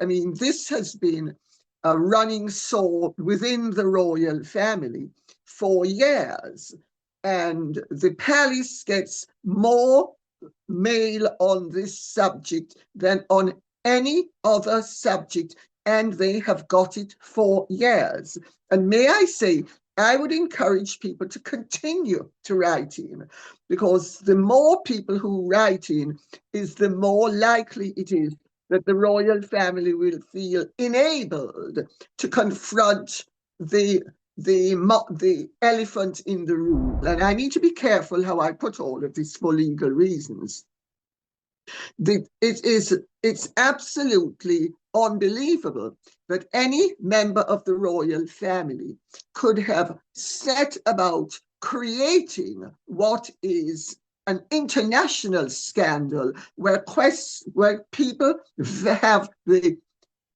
I mean, this has been a running sword within the royal family for years. And the palace gets more mail on this subject than on any other subject, and they have got it for years. And may I say, I would encourage people to continue to write in, because the more people who write in is the more likely it is that the royal family will feel enabled to confront the elephant in the room. And I need to be careful how I put all of this for legal reasons. It's absolutely unbelievable that any member of the royal family could have set about creating what is an international scandal where people have the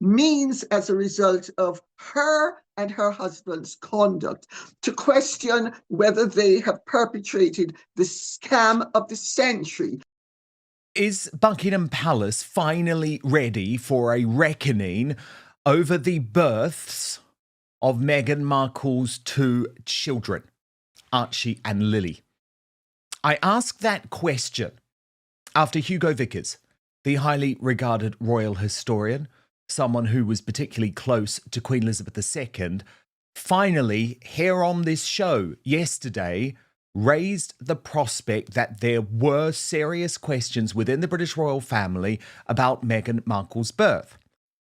means, as a result of her and her husband's conduct, to question whether they have perpetrated the scam of the century. Is Buckingham Palace finally ready for a reckoning over the births of Meghan Markle's two children, Archie and Lily? I ask that question after Hugo Vickers, the highly regarded royal historian, someone who was particularly close to Queen Elizabeth II, finally, here on this show yesterday, raised the prospect that there were serious questions within the British royal family about Meghan Markle's birth.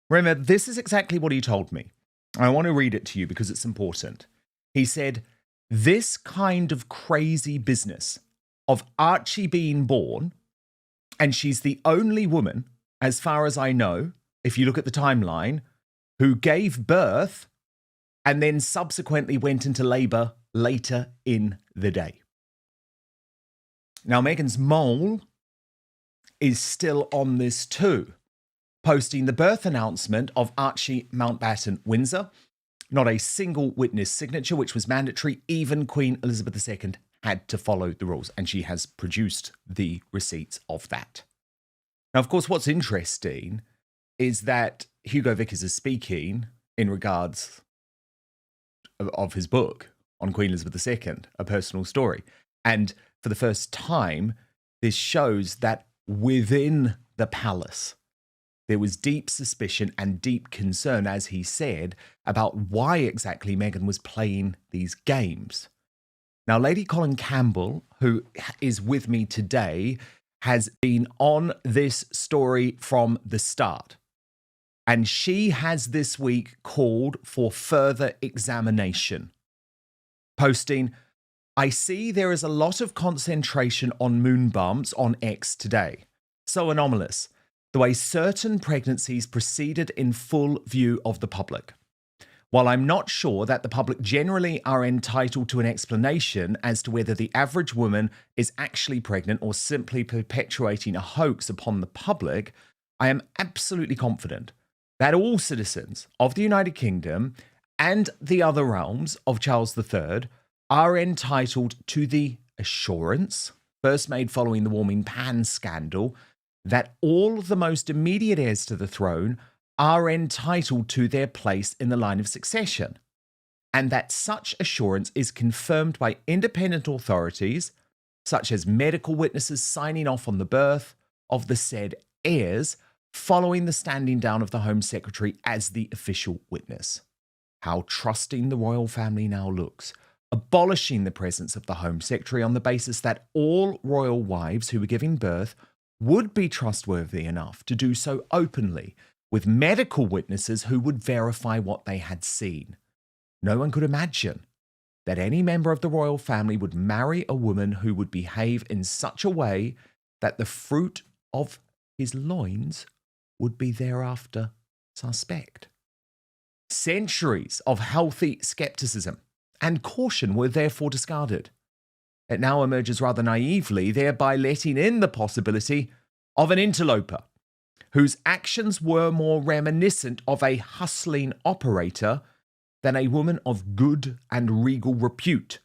Remember, this is exactly what he told me. I want to read it to you because it's important. He said, "This kind of crazy business of Archie being born, and she's the only woman, as far as I know, if you look at the timeline, who gave birth and then subsequently went into labour later in the day." Now, Meghan's mole is still on this too, posting the birth announcement of Archie Mountbatten Windsor. Not a single witness signature, which was mandatory. Even Queen Elizabeth II had to follow the rules, and she has produced the receipts of that. Now, of course, what's interesting is that Hugo Vickers is speaking in regards of his book on Queen Elizabeth II, A Personal Story. And for the first time, this shows that within the palace, there was deep suspicion and deep concern, as he said, about why exactly Meghan was playing these games. Now, Lady Colin Campbell, who is with me today, has been on this story from the start. And she has this week called for further examination, posting, "I see there is a lot of concentration on moon bumps on X today. So anomalous, the way certain pregnancies proceeded in full view of the public. While I'm not sure that the public generally are entitled to an explanation as to whether the average woman is actually pregnant or simply perpetuating a hoax upon the public, I am absolutely confident that all citizens of the United Kingdom and the other realms of Charles III are entitled to the assurance, first made following the warming pan scandal, that all the most immediate heirs to the throne are entitled to their place in the line of succession, and that such assurance is confirmed by independent authorities, such as medical witnesses signing off on the birth of the said heirs, following the standing down of the Home Secretary as the official witness. How trusting the royal family now looks, abolishing the presence of the Home Secretary on the basis that all royal wives who were giving birth would be trustworthy enough to do so openly, with medical witnesses who would verify what they had seen. No one could imagine that any member of the royal family would marry a woman who would behave in such a way that the fruit of his loins would be thereafter suspect. Centuries of healthy skepticism and caution were therefore discarded. It now emerges rather naively, thereby letting in the possibility of an interloper whose actions were more reminiscent of a hustling operator than a woman of good and regal repute,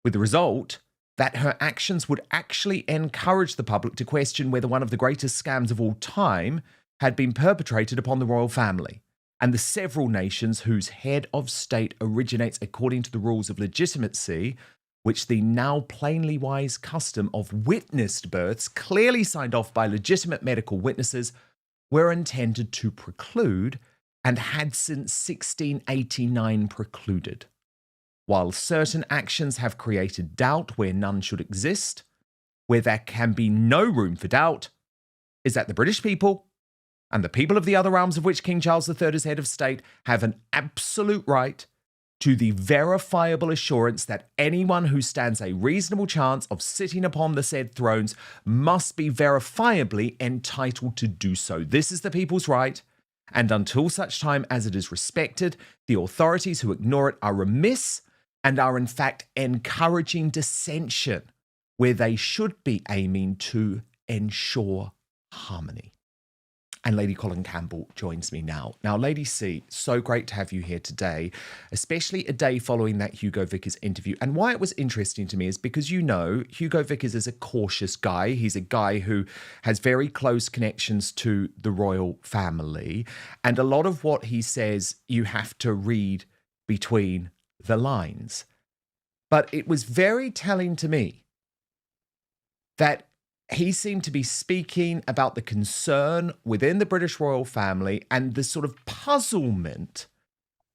with the result that her actions would actually encourage the public to question whether one of the greatest scams of all time had been perpetrated upon the royal family and the several nations whose head of state originates according to the rules of legitimacy, which the now plainly wise custom of witnessed births, clearly signed off by legitimate medical witnesses, were intended to preclude and had since 1689 precluded. While certain actions have created doubt where none should exist, where there can be no room for doubt, is that the British people and the people of the other realms of which King Charles III is head of state have an absolute right to the verifiable assurance that anyone who stands a reasonable chance of sitting upon the said thrones must be verifiably entitled to do so. This is the people's right, and until such time as it is respected, the authorities who ignore it are remiss and are in fact encouraging dissension where they should be aiming to ensure harmony. And Lady Colin Campbell joins me now. Now, Lady C, so great to have you here today, especially a day following that Hugo Vickers interview. And why it was interesting to me is because, you know, Hugo Vickers is a cautious guy. He's a guy who has very close connections to the royal family. And a lot of what he says, you have to read between the lines. But it was very telling to me that he seemed to be speaking about the concern within the British royal family and the sort of puzzlement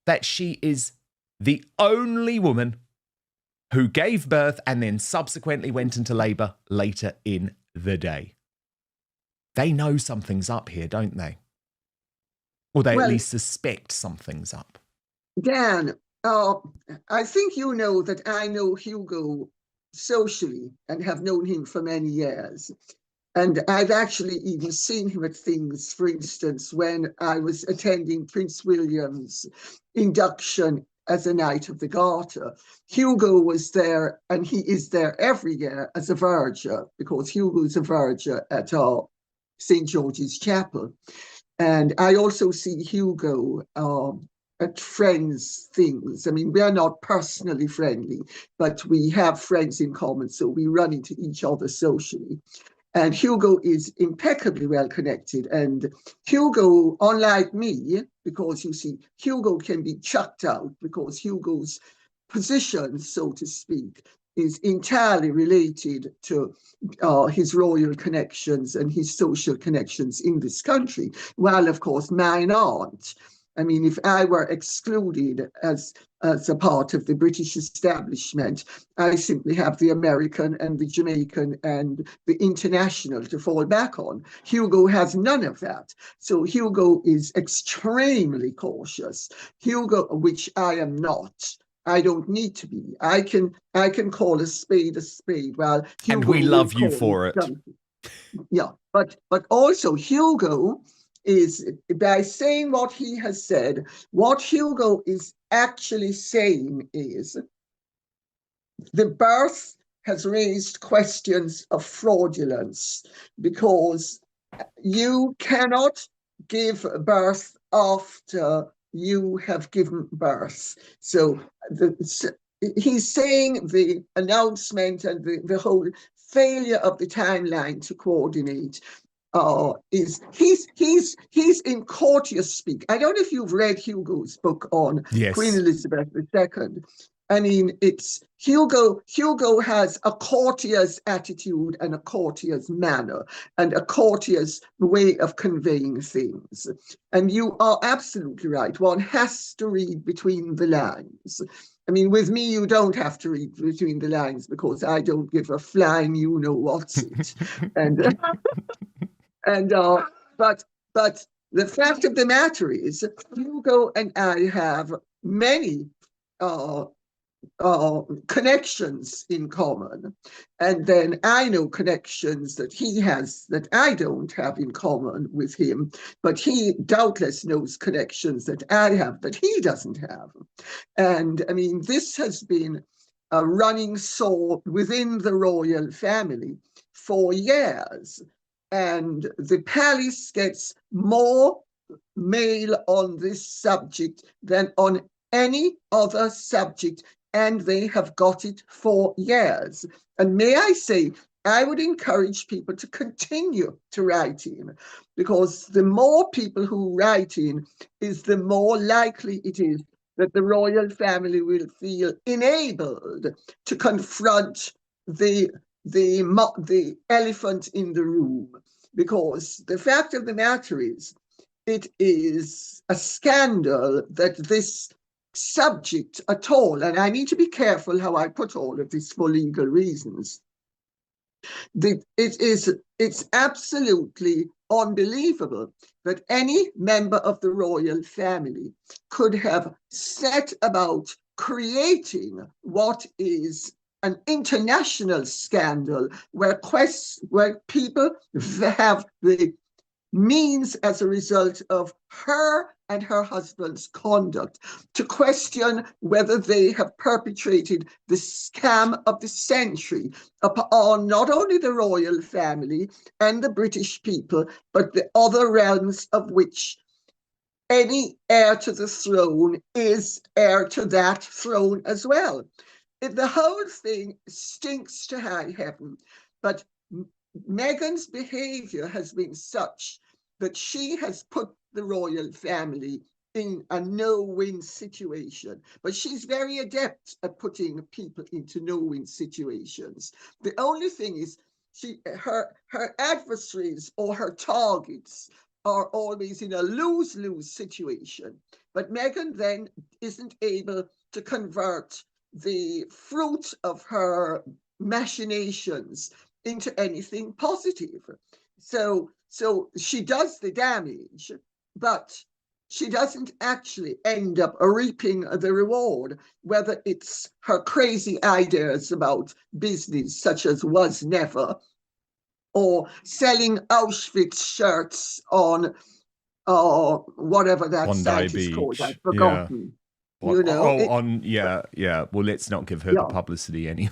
that she is the only woman who gave birth and then subsequently went into labour later in the day. They know something's up here, don't they? Or they at least suspect something's up. Dan, I think you know that I know Hugo socially and have known him for many years. And I've actually even seen him at things, for instance, when I was attending Prince William's induction as a Knight of the Garter. Hugo was there, and he is there every year as a verger, because Hugo's a verger at St. George's Chapel. And I also see Hugo at friends' things. I mean, we are not personally friendly, but we have friends in common, so we run into each other socially. And Hugo is impeccably well connected. And Hugo, unlike me, because you see, Hugo can be chucked out because Hugo's position, so to speak, is entirely related to his royal connections and his social connections in this country, while, of course, mine aren't. I mean, if I were excluded as a part of the British establishment, I simply have the American and the Jamaican and the international to fall back on. Hugo has none of that. So Hugo is extremely cautious. Hugo, which I am not. I don't need to be. I can call a spade a spade. Well, Hugo, and we love you for it. Yeah, but also Hugo is, by saying what he has said, what Hugo is actually saying is the birth has raised questions of fraudulence, because you cannot give birth after you have given birth. So he's saying the announcement and the whole failure of the timeline to coordinate is he's in courtier speak. I don't know if you've read Hugo's book on Queen Elizabeth II. I mean, it's Hugo has a courtier's attitude and a courtier's manner and a courtier's way of conveying things. And you are absolutely right. One has to read between the lines. I mean, with me, you don't have to read between the lines, because I don't give a flying you-know-what's it. But the fact of the matter is, Hugo and I have many connections in common, and then I know connections that he has that I don't have in common with him, but he doubtless knows connections that I have that he doesn't have. And I mean, this has been a running sword within the royal family for years. And the palace gets more mail on this subject than on any other subject, and they have got it for years. And may I say, I would encourage people to continue to write in, because the more people who write in is the more likely it is that the royal family will feel enabled to confront the elephant in the room. Because the fact of the matter is, it is a scandal that this subject at all, and I need to be careful how I put all of this for legal reasons, it's absolutely unbelievable that any member of the royal family could have set about creating what is an international scandal where people have the means, as a result of her and her husband's conduct, to question whether they have perpetrated the scam of the century upon not only the royal family and the British people, but the other realms of which any heir to the throne is heir to that throne as well. The whole thing stinks to high heaven, but Meghan's behavior has been such that she has put the royal family in a no-win situation. But she's very adept at putting people into no-win situations. The only thing is, her adversaries or her targets are always in a lose-lose situation. But Meghan then isn't able to convert the fruit of her machinations into anything positive. So she does the damage, but she doesn't actually end up reaping the reward, whether it's her crazy ideas about business, such as was never, or selling Auschwitz shirts on whatever that Bondi site is called. I've Beach. forgotten. Yeah. You know, yeah. Well, let's not give her the publicity anyway.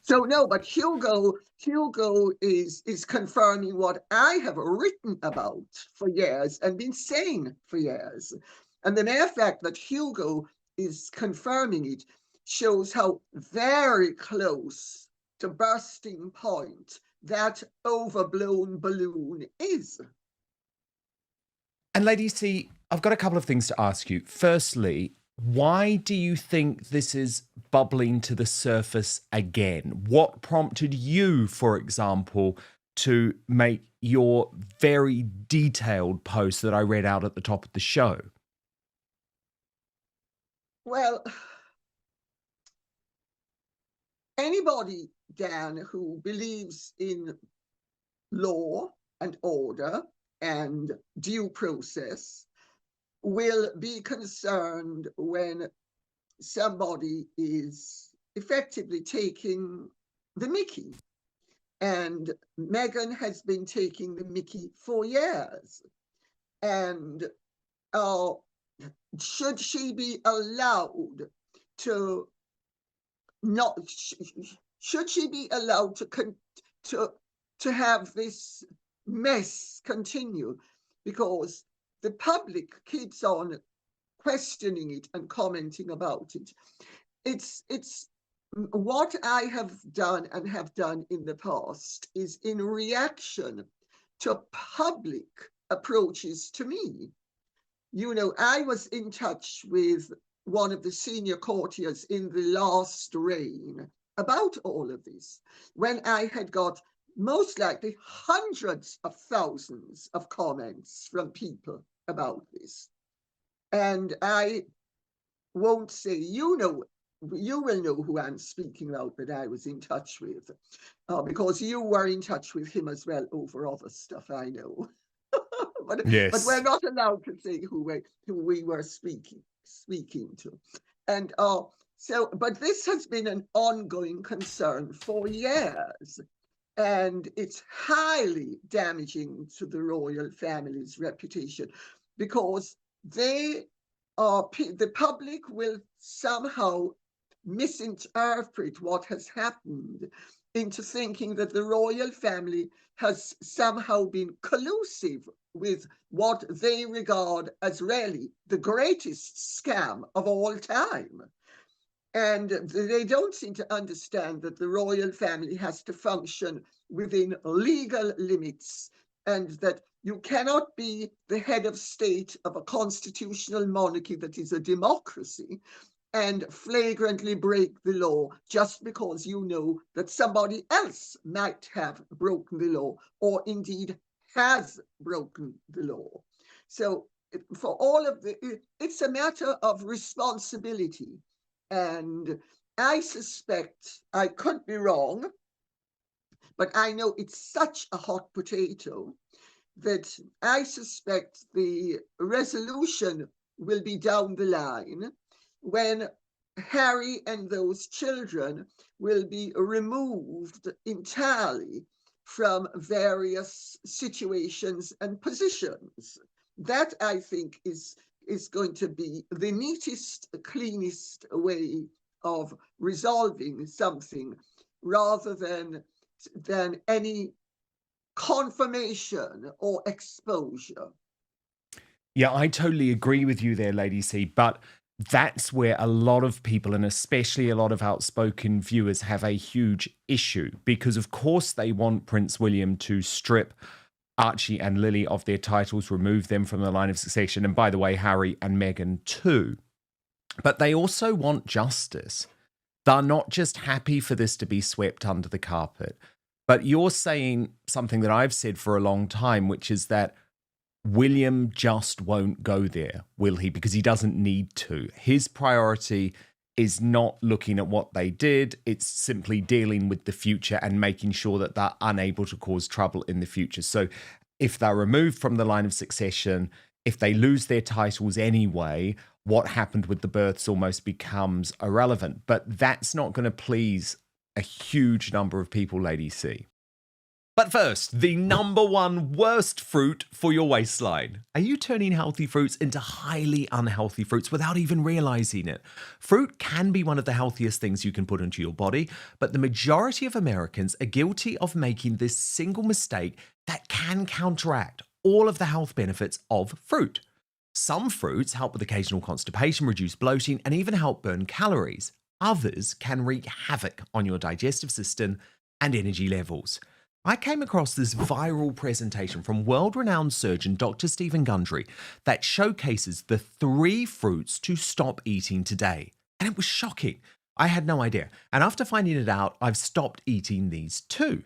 So no, but Hugo is confirming what I have written about for years and been saying for years. And the mere fact that Hugo is confirming it shows how very close to bursting point that overblown balloon is. And Lady C, I've got a couple of things to ask you. Firstly, why do you think this is bubbling to the surface again? What prompted you, for example, to make your very detailed post that I read out at the top of the show? Well, anybody, Dan, who believes in law and order and due process will be concerned when somebody is effectively taking the mickey. And Meghan has been taking the mickey for years. And should she be allowed to not? Should she be allowed to have this mess continue? Because the public keeps on questioning it and commenting about it. It's what I have done and have done in the past is in reaction to public approaches to me. You know, I was in touch with one of the senior courtiers in the last reign about all of this, when I had got most likely hundreds of thousands of comments from people about this. And I won't say, you will know who I'm speaking about that I was in touch with, because you were in touch with him as well over other stuff, I know. But we're not allowed to say who we were speaking to. And but this has been an ongoing concern for years. And it's highly damaging to the royal family's reputation, because the public will somehow misinterpret what has happened into thinking that the royal family has somehow been collusive with what they regard as really the greatest scam of all time. And they don't seem to understand that the royal family has to function within legal limits, and that you cannot be the head of state of a constitutional monarchy that is a democracy and flagrantly break the law just because you know that somebody else might have broken the law, or indeed has broken the law. So for all of it's a matter of responsibility. And I suspect, I could be wrong, but I know it's such a hot potato that I suspect the resolution will be down the line when Harry and those children will be removed entirely from various situations and positions. That, I think, is going to be the neatest, cleanest way of resolving something, rather than any confirmation or exposure. Yeah, I totally agree with you there, Lady C, but that's where a lot of people, and especially a lot of outspoken viewers, have a huge issue, because of course they want Prince William to strip Archie and Lily of their titles, remove them from the line of succession, and by the way, Harry and Meghan too. But they also want justice. They're not just happy for this to be swept under the carpet. But you're saying something that I've said for a long time, which is that William just won't go there, will he? Because he doesn't need to. His priority is not looking at what they did. It's simply dealing with the future and making sure that they're unable to cause trouble in the future. So if they're removed from the line of succession, if they lose their titles anyway, what happened with the births almost becomes irrelevant. But that's not going to please a huge number of people, Lady C. But first, the #1 worst fruit for your waistline. Are you turning healthy fruits into highly unhealthy fruits without even realizing it? Fruit can be one of the healthiest things you can put into your body, but the majority of Americans are guilty of making this single mistake that can counteract all of the health benefits of fruit. Some fruits help with occasional constipation, reduce bloating, and even help burn calories. Others can wreak havoc on your digestive system and energy levels. I came across this viral presentation from world-renowned surgeon Dr. Stephen Gundry that showcases the 3 fruits to stop eating today. And it was shocking. I had no idea. And after finding it out, I've stopped eating these too.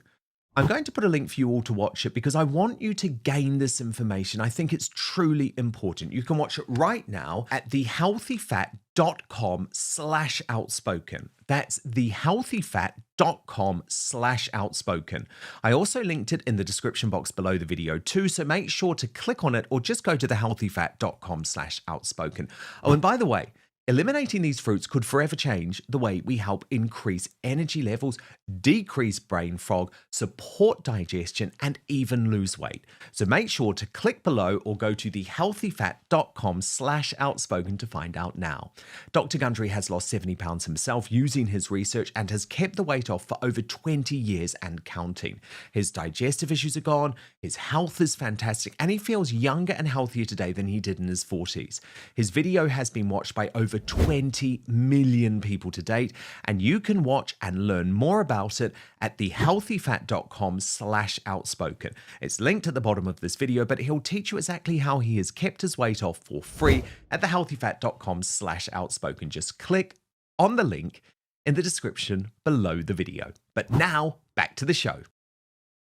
I'm going to put a link for you all to watch it because I want you to gain this information. I think it's truly important. You can watch it right now at thehealthyfat.com/outspoken. That's thehealthyfat.com/outspoken. I also linked it in the description box below the video too, so make sure to click on it or just go to thehealthyfat.com/outspoken. Oh, and by the way, eliminating these fruits could forever change the way we help increase energy levels, decrease brain fog, support digestion, and even lose weight. So make sure to click below or go to thehealthyfat.com/outspoken to find out now. Dr. Gundry has lost 70 pounds himself using his research and has kept the weight off for over 20 years and counting. His digestive issues are gone, his health is fantastic, and he feels younger and healthier today than he did in his 40s. His video has been watched by over 20 million people to date, and you can watch and learn more about it at thehealthyfat.com/outspoken. It's linked at the bottom of this video, but he'll teach you exactly how he has kept his weight off for free at thehealthyfat.com/outspoken. Just click on the link in the description below the video. But now, back to the show.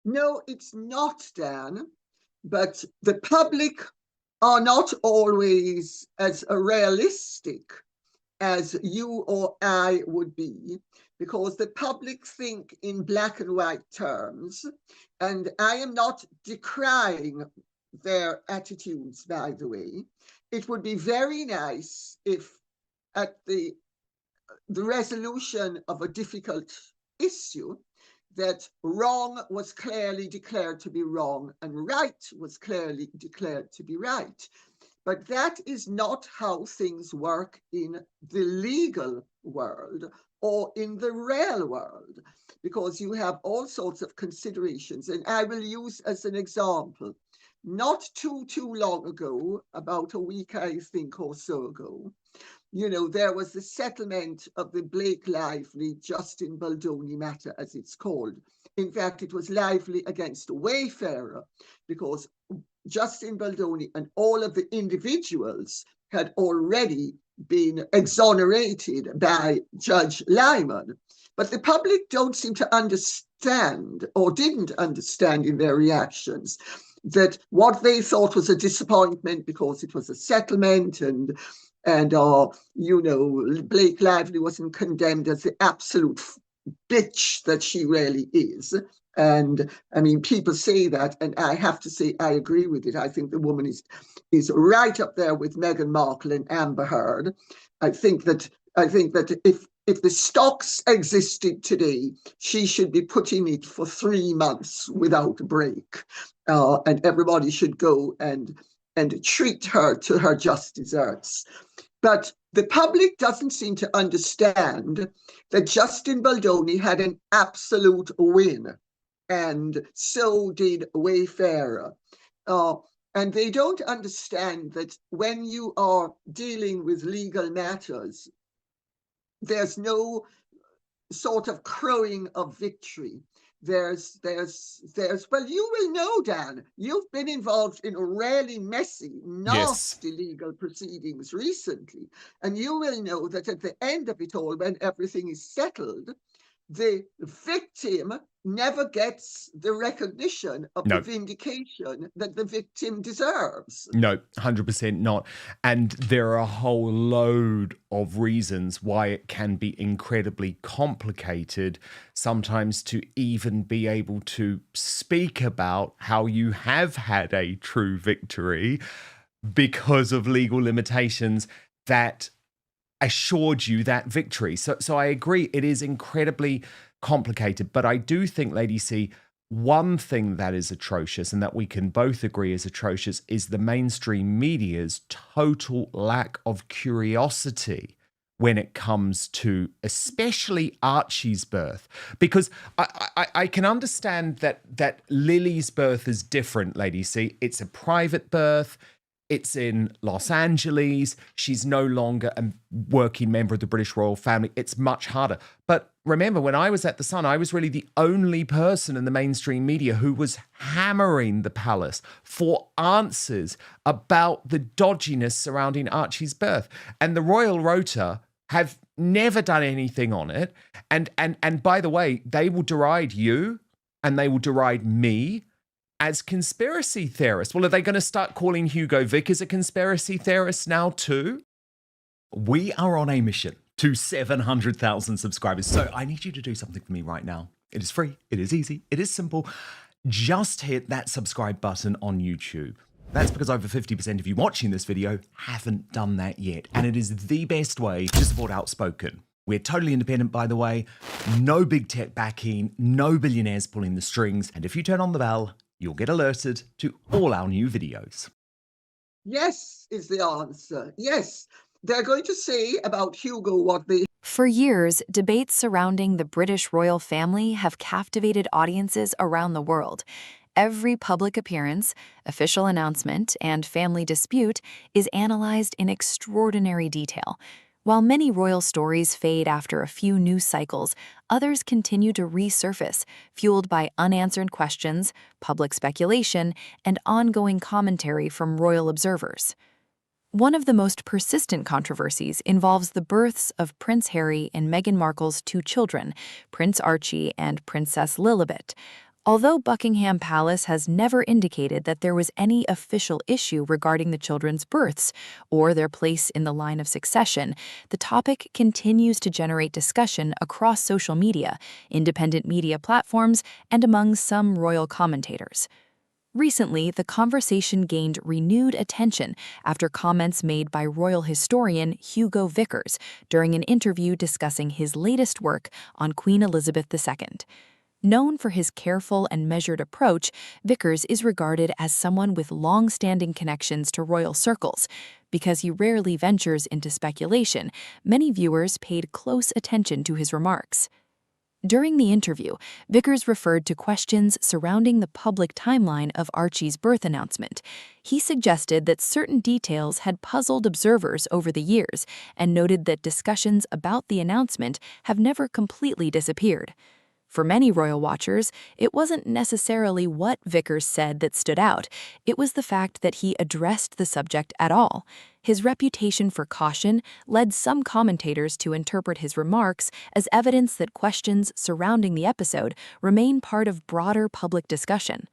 No, it's not, Dan, but the public are not always as realistic as you or I would be, because the public think in black and white terms, and I am not decrying their attitudes, by the way. It would be very nice if at the resolution of a difficult issue, that wrong was clearly declared to be wrong and right was clearly declared to be right. But that is not how things work in the legal world or in the real world, because you have all sorts of considerations. And I will use as an example not too long ago, about a week, I think, or so ago, there was the settlement of the Blake Lively, Justin Baldoni matter, as it's called. In fact, it was Lively against Wayfarer, because Justin Baldoni and all of the individuals had already been exonerated by Judge Lyman. But the public don't seem to understand, or didn't understand in their reactions, that what they thought was a disappointment because it was a settlement and Blake Lively wasn't condemned as the absolute bitch that she really is. And I mean, people say that, and I have to say I agree with it. I think the woman is right up there with Meghan Markle and Amber Heard. I think that if the stocks existed today, she should be putting it for 3 months without a break, and everybody should go and treat her to her just desserts. But the public doesn't seem to understand that Justin Baldoni had an absolute win, and so did Wayfarer. And they don't understand that when you are dealing with legal matters, there's no sort of crowing of victory. Well, you will know, Dan, you've been involved in really messy, nasty legal proceedings recently, and you will know that at the end of it all, when everything is settled, the victim never gets the recognition of the vindication that the victim deserves. No, 100% not. And there are a whole load of reasons why it can be incredibly complicated sometimes to even be able to speak about how you have had a true victory because of legal limitations that assured you that victory. So I agree, it is incredibly complicated, but I do think, Lady C, one thing that is atrocious and that we can both agree is atrocious is the mainstream media's total lack of curiosity when it comes to especially Archie's birth. Because I can understand that Lily's birth is different, Lady C. It's a private birth. It's in Los Angeles. She's no longer a working member of the British royal family. It's much harder. But remember, when I was at The Sun, I was really the only person in the mainstream media who was hammering the palace for answers about the dodginess surrounding Archie's birth. And the Royal Rota have never done anything on it. And by the way, they will deride you and they will deride me as conspiracy theorists. Well, are they going to start calling Hugo Vickers a conspiracy theorist now too? We are on a mission to 700,000 subscribers. So I need you to do something for me right now. It is free. It is easy. It is simple. Just hit that subscribe button on YouTube. That's because over 50% of you watching this video haven't done that yet. And it is the best way to support Outspoken. We're totally independent, by the way. No big tech backing, no billionaires pulling the strings. And if you turn on the bell, you'll get alerted to all our new videos. Yes, is the answer. Yes, they're going to say about Hugo what they... For years, debates surrounding the British royal family have captivated audiences around the world. Every public appearance, official announcement, and family dispute is analyzed in extraordinary detail. While many royal stories fade after a few news cycles, others continue to resurface, fueled by unanswered questions, public speculation, and ongoing commentary from royal observers. One of the most persistent controversies involves the births of Prince Harry and Meghan Markle's 2 children, Prince Archie and Princess Lilibet. Although Buckingham Palace has never indicated that there was any official issue regarding the children's births or their place in the line of succession, the topic continues to generate discussion across social media, independent media platforms, and among some royal commentators. Recently, the conversation gained renewed attention after comments made by royal historian Hugo Vickers during an interview discussing his latest work on Queen Elizabeth II. Known for his careful and measured approach, Vickers is regarded as someone with long-standing connections to royal circles. Because he rarely ventures into speculation, many viewers paid close attention to his remarks. During the interview, Vickers referred to questions surrounding the public timeline of Archie's birth announcement. He suggested that certain details had puzzled observers over the years and noted that discussions about the announcement have never completely disappeared. For many royal watchers, it wasn't necessarily what Vickers said that stood out. It was the fact that he addressed the subject at all. His reputation for caution led some commentators to interpret his remarks as evidence that questions surrounding the episode remain part of broader public discussion.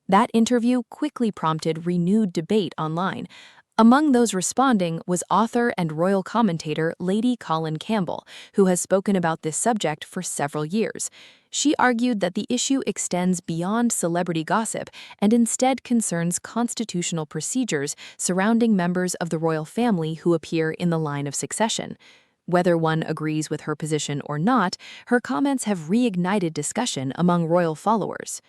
That interview quickly prompted renewed debate online. Among those responding was author and royal commentator Lady Colin Campbell, who has spoken about this subject for several years. She argued that the issue extends beyond celebrity gossip and instead concerns constitutional procedures surrounding members of the royal family who appear in the line of succession. Whether one agrees with her position or not, her comments have reignited discussion among royal followers.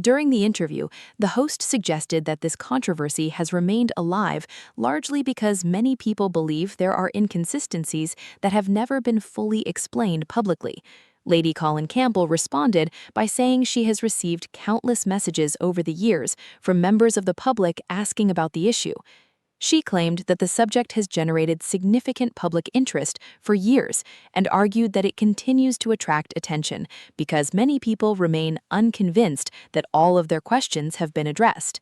During the interview, the host suggested that this controversy has remained alive largely because many people believe there are inconsistencies that have never been fully explained publicly. Lady Colin Campbell responded by saying she has received countless messages over the years from members of the public asking about the issue. She claimed that the subject has generated significant public interest for years and argued that it continues to attract attention because many people remain unconvinced that all of their questions have been addressed.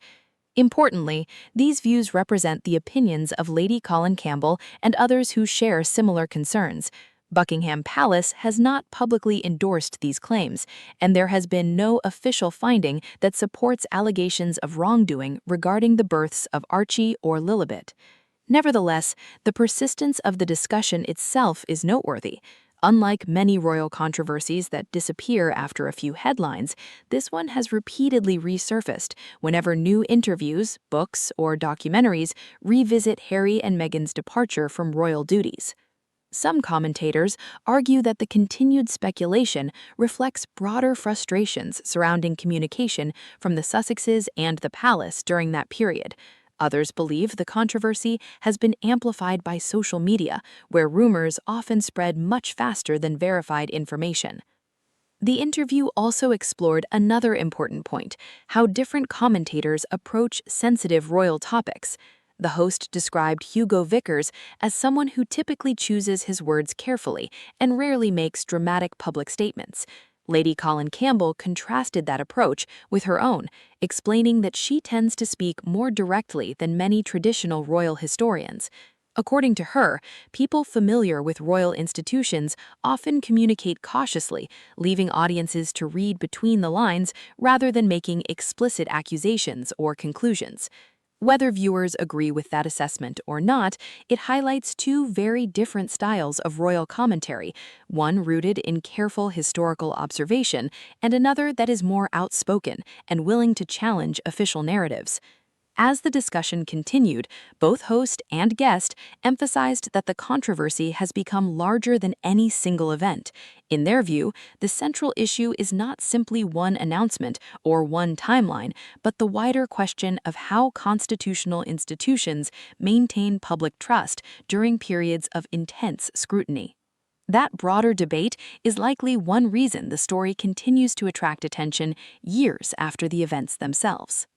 Importantly, these views represent the opinions of Lady Colin Campbell and others who share similar concerns. Buckingham Palace has not publicly endorsed these claims, and there has been no official finding that supports allegations of wrongdoing regarding the births of Archie or Lilibet. Nevertheless, the persistence of the discussion itself is noteworthy. Unlike many royal controversies that disappear after a few headlines, this one has repeatedly resurfaced whenever new interviews, books, or documentaries revisit Harry and Meghan's departure from royal duties. Some commentators argue that the continued speculation reflects broader frustrations surrounding communication from the Sussexes and the palace during that period. Others believe the controversy has been amplified by social media, where rumors often spread much faster than verified information. The interview also explored another important point: how different commentators approach sensitive royal topics. The host described Hugo Vickers as someone who typically chooses his words carefully and rarely makes dramatic public statements. Lady Colin Campbell contrasted that approach with her own, explaining that she tends to speak more directly than many traditional royal historians. According to her, people familiar with royal institutions often communicate cautiously, leaving audiences to read between the lines rather than making explicit accusations or conclusions. Whether viewers agree with that assessment or not, it highlights two very different styles of royal commentary, one rooted in careful historical observation and another that is more outspoken and willing to challenge official narratives. As the discussion continued, both host and guest emphasized that the controversy has become larger than any single event. In their view, the central issue is not simply one announcement or one timeline, but the wider question of how constitutional institutions maintain public trust during periods of intense scrutiny. That broader debate is likely one reason the story continues to attract attention years after the events themselves.